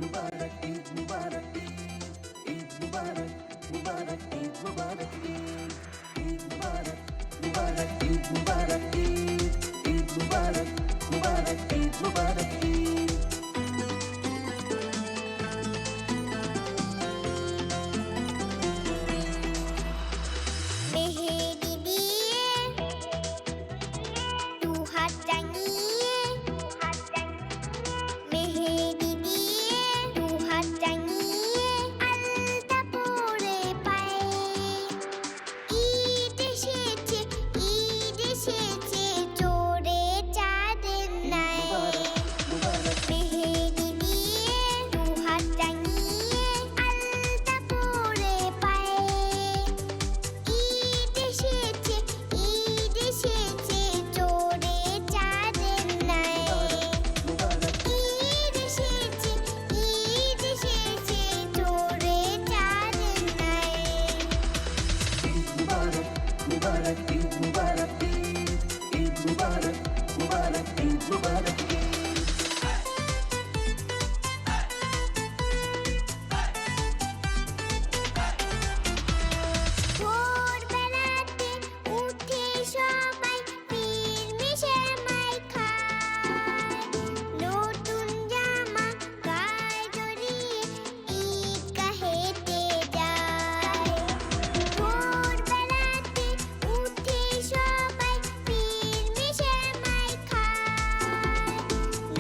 Mubarak Eid Mubarak Eid Eid Mubarak Mubarak Eid Mubarak Eid Eid Mubarak Mubarak Eid Mubarak Eid Eid Mubarak Mubarak Eid Mubarak Eid মেহেদি দিয়ে দুহাত টাঙিয়ে মেহেদি দিয়ে দুহাত টাঙিয়ে আলতা পরে পায়ে ঈদ এসেছে চোরে চাঁদের নাই মেহেদি দিয়ে দুহাত টাঙিয়ে আলতা পরে পায়ে ঈদ এসেছে চোরে চাঁদের নাই ঈদ এসেছে চোরে চাঁদের নাই Mubarak Eid Mubarak Eid Eid Mubarak Mubarak Eid Mubarak Eid ভোরবেলাতে উঠে সবাই মিলেমিশে মাই খায় নতুন জামা গায়ে জড়িয়ে ঈদগাহেতে যায় ভোরবেলাতে উঠে সবাই মিলেমিশে মাই খায়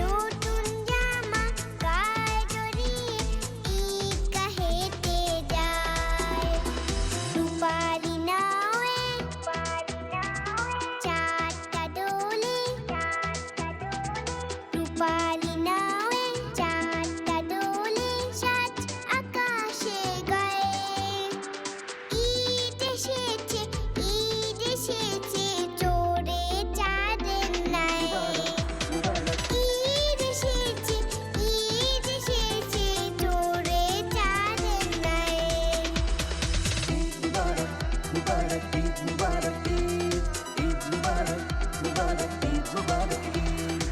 নতুন জামা গায়ে জড়িয়ে ঈদগাহেতে যায় রূপালি নাওয়ে চাঁদটা দোলে রূপালি নাওয়ে চাঁদটা দোলে সাত আকাশে গায়ে ঈদ এসেছে চোরে চাঁদের নাই ঈদ এসেছে চোরে চাঁদের নাই Mubarak Eid Mubarak Eid Eid Mubarak Mubarak Eid Mubarak Eid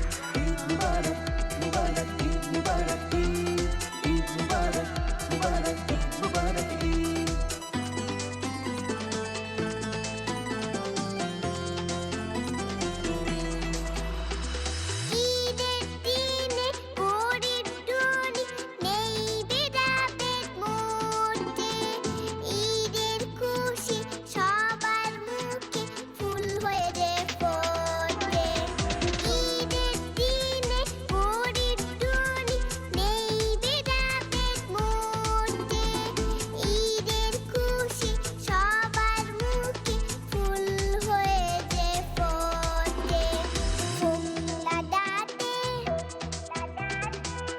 Eid Mubarak Mubarak Eid Mubarak Eid Eid Mubarak Mubarak Eid Mubarak Eid ঈদের দিনে গরিব ধনী নেই ভেদাভেদ মধ্যে ঈদের খুশি সবার মুখে ফুল হয়ে যে ফোটে ঈদের দিনে গরিব ধনী নেই ভেদাভেদ মধ্যে ঈদের খুশি সবার মুখে ফুল হয়ে যে ফোটে ফোকলা দাঁতে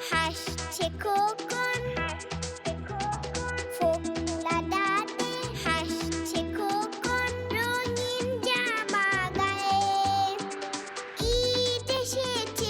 হাসছে খোকন ফোকলা দাঁতে হাসছে খোকন রঙিন জামা গায়ে ঈদ এসেছে